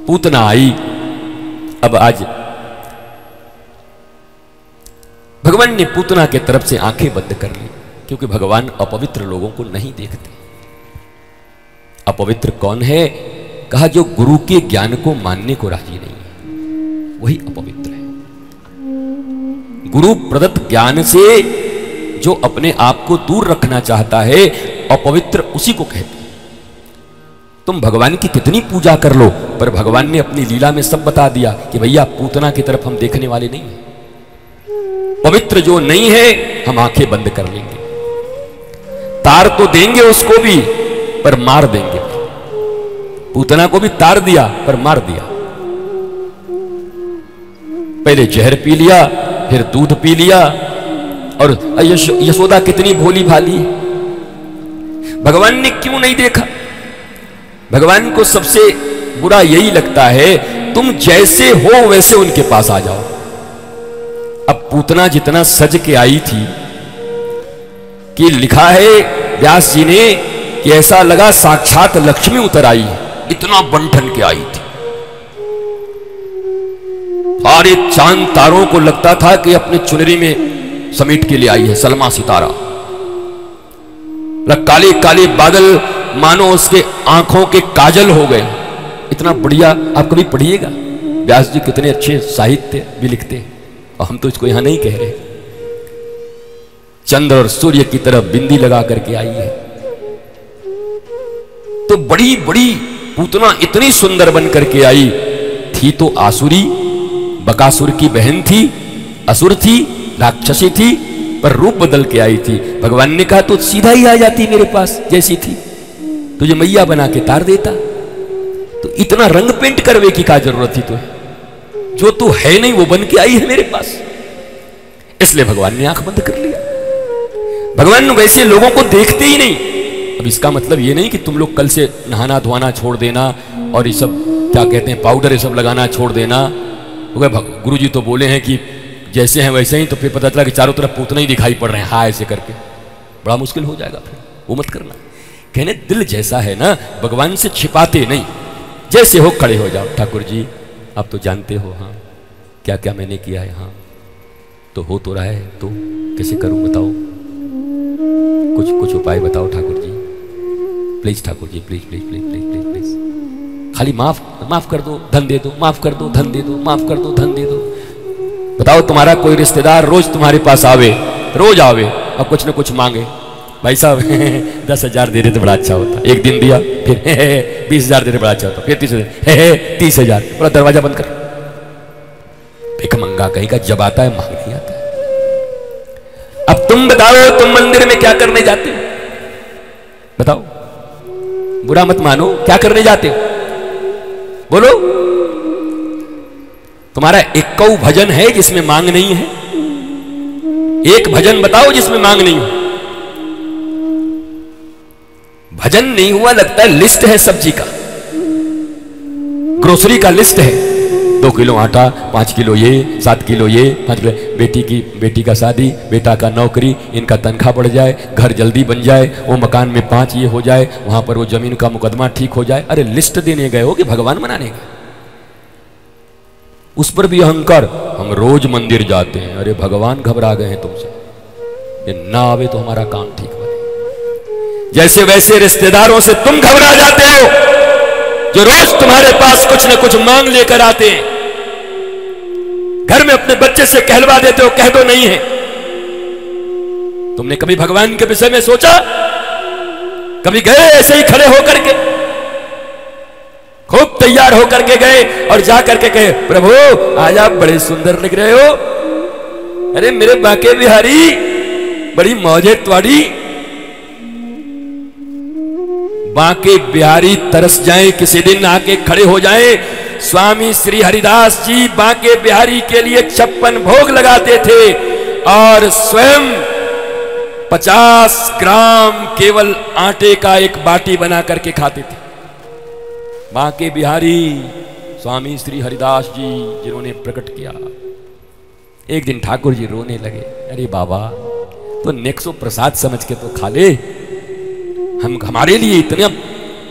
पूतना आई। अब आज भगवान ने पूतना के तरफ से आंखें बंद कर ली, क्योंकि भगवान अपवित्र लोगों को नहीं देखते। अपवित्र कौन है? कहा जो गुरु के ज्ञान को मानने को राजी नहीं है, वही अपवित्र है। गुरु प्रदत्त ज्ञान से जो अपने आप को दूर रखना चाहता है, अपवित्र उसी को कहते हैं। तुम भगवान की कितनी पूजा कर लो, पर भगवान ने अपनी लीला में सब बता दिया कि भैया पूतना की तरफ हम देखने वाले नहीं हैं। पवित्र जो नहीं है हम आंखें बंद कर लेंगे, तार तो देंगे उसको भी पर मार देंगे। पूतना को भी तार दिया पर मार दिया। पहले जहर पी लिया, फिर दूध पी लिया। और यशोदा कितनी भोली भाली है, भगवान ने क्यों नहीं देखा? भगवान को सबसे बुरा यही लगता है, तुम जैसे हो वैसे उनके पास आ जाओ। अब पूतना जितना सज के आई थी कि लिखा है व्यास जी ने कि ऐसा लगा साक्षात लक्ष्मी उतर आई है, इतना बंठन के आई थी। सारे चांद तारों को लगता था कि अपने चुनरी में समेट के लिए आई है सलमा सितारा। काले काले बादल मानो उसके आंखों के काजल हो गए। इतना बढ़िया, आप कभी पढ़िएगा, व्यास जी कितने अच्छे साहित्य भी लिखते हैं, और हम तो इसको यहां नहीं कह रहे। चंद्र और सूर्य की तरफ बिंदी लगा करके आई है। तो बड़ी बड़ी पूतना इतनी सुंदर बन करके आई थी, तो आसुरी, बकासुर की बहन थी, असुर थी, राक्षसी थी, पर रूप बदल के आई थी। भगवान ने कहा तो सीधा ही आ जाती मेरे पास जैसी थी, तुझे मैया बना के तार देता। तो इतना रंग पेंट करवे की क्या जरूरत थी तुझे? जो तू है नहीं वो बन के आई है मेरे पास। इसलिए भगवान ने आंख बंद कर लिया। भगवान वैसे लोगों को देखते ही नहीं। अब इसका मतलब ये नहीं कि तुम लोग कल से नहाना धोना छोड़ देना और ये सब क्या कहते हैं पाउडर ये सब लगाना छोड़ देना। गुरु जी तो बोले हैं कि जैसे हैं वैसे ही, तो फिर पता चला कि चारों तरफ पूतना ही दिखाई पड़ रहे हैं, हाँ ऐसे करके बड़ा मुश्किल हो जाएगा। फिर वो मत करना। कहने दिल जैसा है ना, भगवान से छिपाते नहीं, जैसे हो खड़े हो जाओ। ठाकुर जी आप तो जानते हो हाँ क्या क्या मैंने किया है, हाँ तो हो तो रहा है, तो कैसे करूं बताओ, कुछ उपाय बताओ Thakur ji, please Thakur ji, please please please please please please, खाली माफ कर दो, धन दे दो, माफ कर दो, धन दे दो, माफ कर दो, धन दे दो। बताओ तुम्हारा कोई रिश्तेदार रोज तुम्हारे पास आवे, रोज आवे और कुछ न कुछ मांगे, भाई साहब 10,000 दे रहे तो बड़ा अच्छा होता, एक दिन दिया, फिर 20,000 दे रहे बड़ा अच्छा होता, फिर 30,000, पूरा दरवाजा बंद कर। भिखमंगा कहीं का जब आता है मांग नहीं आता। अब तुम बताओ तुम मंदिर में क्या करने जाते हो? बताओ, बुरा मत मानो, क्या करने जाते हो बोलो? तुम्हारा एक भजन है जिसमें मांग नहीं है? एक भजन बताओ जिसमें मांग नहीं हो। भजन नहीं हुआ, लगता है लिस्ट है सब्जी का, ग्रोसरी का लिस्ट है, 2 किलो आटा, 5 किलो ये, 7 किलो ये, 5 किलो बेटी का शादी, बेटा का नौकरी, इनका तनख्वाह बढ़ जाए, घर जल्दी बन जाए, वो मकान में 5 ये हो जाए, वहां पर वो जमीन का मुकदमा ठीक हो जाए। अरे लिस्ट देने गए हो कि भगवान मनाने गए? उस पर भी अहंकार, हम रोज मंदिर जाते हैं। अरे भगवान घबरा गए हैं तुमसे, ये ना आवे तो हमारा काम ठीक बने। जैसे वैसे रिश्तेदारों से तुम घबरा जाते हो जो रोज तुम्हारे पास कुछ न कुछ मांग लेकर आते हैं। घर में अपने बच्चे से कहलवा देते हो, कह दो नहीं है। तुमने कभी भगवान के विषय में सोचा? कभी गए ऐसे ही खड़े होकर के, खूब तैयार होकर के गए और जाकर के कहे प्रभु आज आप बड़े सुंदर लग रहे हो, अरे मेरे बाके बिहारी बड़ी मौज है तुम्हारी। बाके बिहारी तरस जाएं, किसी दिन आके खड़े हो जाएं। स्वामी श्री हरिदास जी बाके बिहारी के लिए 56 भोग लगाते थे और स्वयं 50 ग्राम केवल आटे का एक बाटी बना करके खाते थे। बाके बिहारी स्वामी श्री हरिदास जी जिन्होंने प्रकट किया। एक दिन ठाकुर जी रोने लगे, अरे बाबा तो नेक्सो प्रसाद समझ के तो खा ले, हम हमारे लिए इतना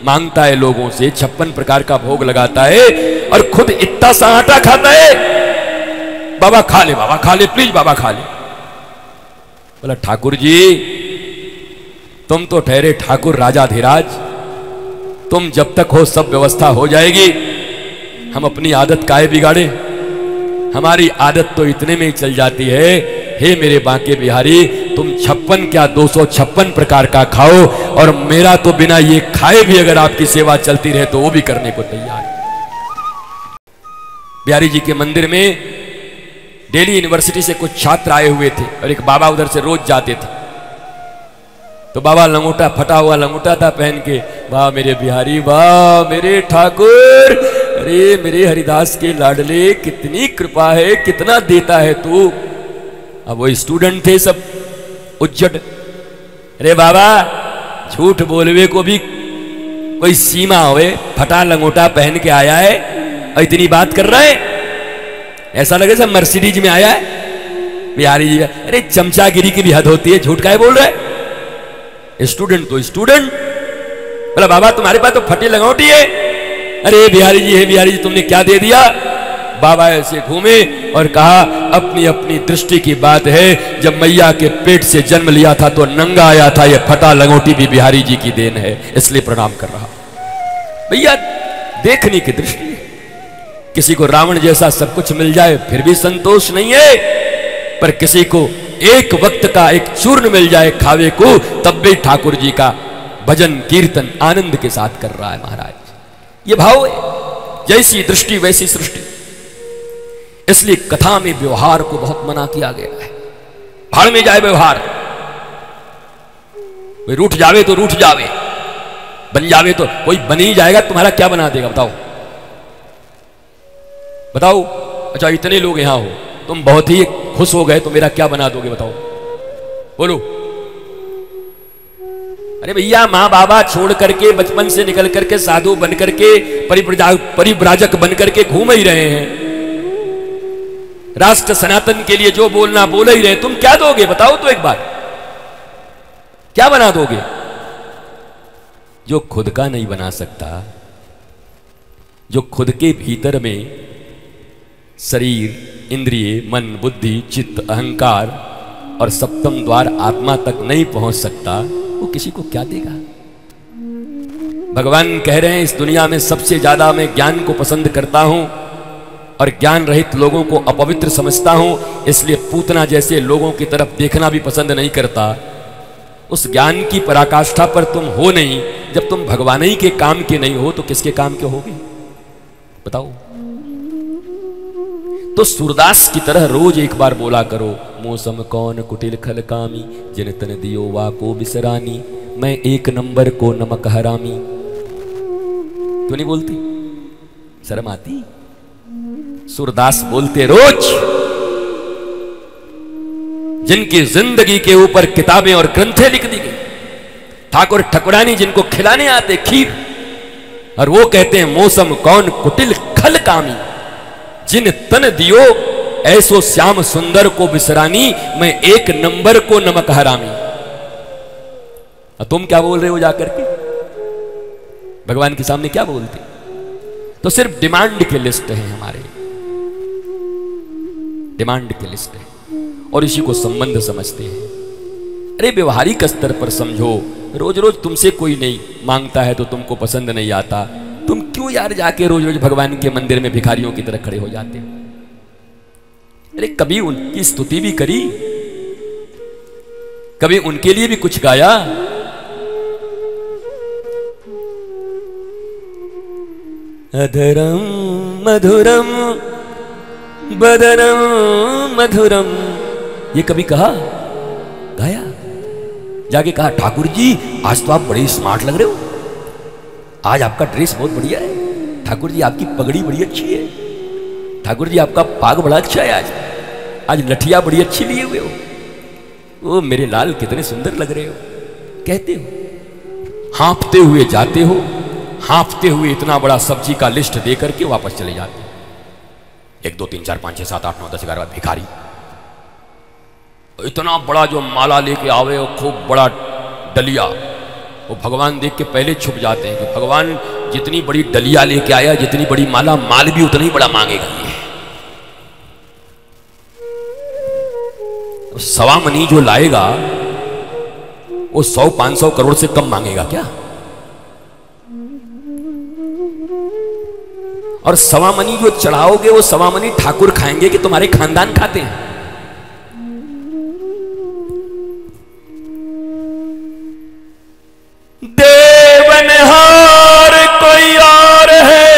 मांगता है लोगों से, 56 प्रकार का भोग लगाता है और खुद इतना सा आटा खाता है। बाबा खा ले, बाबा खा ले, प्लीज बाबा खा ले। बोला ठाकुर जी तुम तो ठहरे ठाकुर राजाधिराज, तुम जब तक हो सब व्यवस्था हो जाएगी, हम अपनी आदत काहे बिगाड़े? हमारी आदत तो इतने में ही चल जाती है। हे मेरे बांके बिहारी, तुम 56 क्या 256 प्रकार का खाओ, और मेरा तो बिना ये खाए भी अगर आपकी सेवा चलती रहे तो वो भी करने को तैयार। बिहारी जी के मंदिर में दिल्ली यूनिवर्सिटी से कुछ छात्र आए हुए थे और एक बाबा उधर से रोज जाते थे। तो बाबा लंगोटा, फटा हुआ लंगोटा था पहन के। वाह मेरे बिहारी, वाह मेरे ठाकुर, अरे मेरे हरिदास के लाडले, कितनी कृपा है, कितना देता है तू। अब वो स्टूडेंट थे सब उज्जट। अरे बाबा झूठ बोलवे को भी कोई सीमा होवे, फटा लंगोटा पहन के आया है और इतनी बात कर रहा है, ऐसा लगे सब मर्सिडीज में आया है। बिहारी जी अरे चमचागिरी की भी हद होती है, झूठ काहे बोल रहा है? स्टूडेंट तो स्टूडेंट। बोला बाबा तुम्हारे पास तो फटी लंगोटी है। अरे बिहारी जी, हे बिहारी जी तुमने क्या दे दिया? बाबा ऐसे घूमे और कहा अपनी अपनी दृष्टि की बात है, जब मैया के पेट से जन्म लिया था तो नंगा आया था, ये फटा लंगोटी भी बिहारी जी की देन है, इसलिए प्रणाम कर रहा। भैया देखने की दृष्टि है। किसी को रावण जैसा सब कुछ मिल जाए फिर भी संतोष नहीं है, पर किसी को एक वक्त का एक चूर्ण मिल जाए खावे को, तब भी ठाकुर जी का भजन कीर्तन आनंद के साथ कर रहा है महाराज। ये भाव है, जैसी दृष्टि वैसी सृष्टि। इसलिए कथा में व्यवहार को बहुत मना किया गया है। भाड़ में जाए व्यवहार, कोई रूठ जावे तो रूठ जावे, बन जावे तो कोई बन ही जाएगा, तुम्हारा क्या बना देगा बताओ? बताओ। अच्छा इतने लोग यहां हो, तुम बहुत ही खुश हो गए तो मेरा क्या बना दोगे बताओ? बोलो। अरे भैया माँ बाबा छोड़ करके बचपन से निकल करके साधु बन करके परिव्राजक बन करके घूम ही रहे हैं, राष्ट्र सनातन के लिए जो बोलना बोल ही रहे, तुम क्या दोगे बताओ तो एक बार, क्या बना दोगे? जो खुद का नहीं बना सकता, जो खुद के भीतर में शरीर, इंद्रिय, मन, बुद्धि, चित्त, अहंकार और सप्तम द्वार आत्मा तक नहीं पहुंच सकता, वो किसी को क्या देगा? भगवान कह रहे हैं इस दुनिया में सबसे ज्यादा मैं ज्ञान को पसंद करता हूं और ज्ञान रहित लोगों को अपवित्र समझता हूं, इसलिए पूतना जैसे लोगों की तरफ देखना भी पसंद नहीं करता। उस ज्ञान की पराकाष्ठा पर तुम हो नहीं, जब तुम भगवान ही के काम के नहीं हो तो किसके काम के होगे बताओ? तो सूरदास की तरह रोज एक बार बोला करो, मौसम कौन कुटिल खल कामी, जिन तन दियो वा को बिसरानी, मैं एक नंबर को नमक हरामी। क्यों नहीं बोलती? शर्म आती? सूरदास बोलते रोज। जिनकी जिंदगी के ऊपर किताबें और ग्रंथें लिख दी गई, ठाकुर ठकुरानी जिनको खिलाने आते खीर, और वो कहते हैं मौसम कौन कुटिल खल कामी, जिन तन दियो ऐसो श्याम सुंदर को बिसरानी, मैं एक नंबर को नमक हरामी। तुम क्या बोल रहे हो जाकर के भगवान के सामने? क्या बोलते? तो सिर्फ डिमांड की लिस्ट है, हमारे डिमांड की लिस्ट है, और इसी को संबंध समझते हैं। अरे व्यवहारिक स्तर पर समझो, रोज रोज तुमसे कोई नहीं मांगता है तो तुमको पसंद नहीं आता, तुम क्यों यार जाके रोज रोज भगवान के मंदिर में भिखारियों की तरह खड़े हो जाते हो? अरे कभी उनकी स्तुति भी करी, कभी उनके लिए भी कुछ गाया। अधरम मधुरम बदनम मधुरम, ये कभी कहा? गाया? जाके कहा ठाकुर जी आज तो आप बड़े स्मार्ट लग रहे हो, आज आपका ड्रेस बहुत बढ़िया है, ठाकुर जी आपकी पगड़ी बड़ी अच्छी है, ठाकुर जी आपका पाग बड़ा अच्छा है, आज लठिया बड़ी अच्छी लिए हुए हो, ओ मेरे लाल कितने सुंदर लग रहे हो, कहते हो। हाँफते हुए जाते हो, हाँफते हुए इतना बड़ा सब्जी का लिस्ट दे करके वापस चले जाते हो। 1 2 3 4 5 6 7 8 9 10 11 भिखारी, इतना बड़ा जो माला लेके आवे और खूब बड़ा डलिया, वो भगवान देख के पहले छुप जाते हैं कि भगवान जितनी बड़ी डलिया लेके आया, जितनी बड़ी माला, माल भी उतना ही बड़ा मांगेगा ये। सवा मनी जो लाएगा वो 100-500 करोड़ से कम मांगेगा क्या? और सवा मनी जो चढ़ाओगे वो सवा मनी ठाकुर खाएंगे कि तुम्हारे खानदान खाते हैं? देवनहार कोई और है,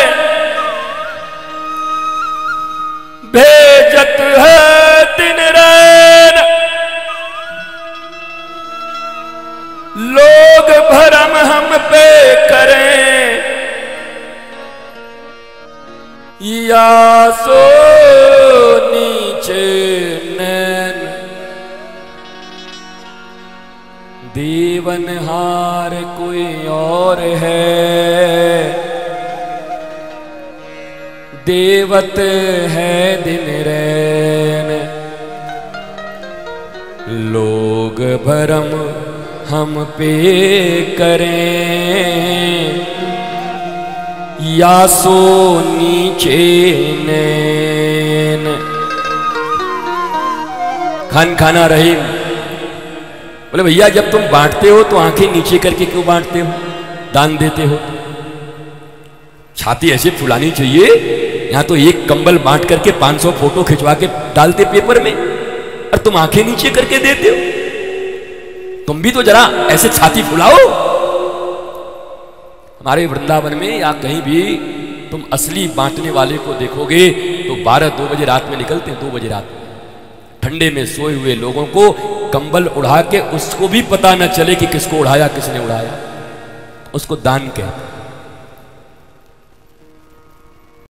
भेजत है दिन रैन, लोग भरम हम पे करें, या सो नीचे नैन। देवनहार कोई और है, देवत है दिन रैन, लोग भरम हम पे करें, या सो नीचे नैन। खान खाना रहीम बोले भैया जब तुम बांटते हो तो आंखें नीचे करके क्यों बांटते हो, दान देते हो? छाती ऐसे फुलानी चाहिए। यहां तो एक कंबल बांट करके 500 फोटो खिंचवा के डालते पेपर में, और तुम आंखें नीचे करके देते हो। तुम भी तो जरा ऐसे छाती फुलाओ। हमारे वृंदावन में या कहीं भी तुम असली बांटने वाले को देखोगे तो 12-2 बजे रात में निकलते हैं। 2 बजे रात में ठंडे में सोए हुए लोगों को कंबल उड़ा के, उसको भी पता न चले कि किसको उड़ाया किसने उड़ाया, उसको दान कहते हैं।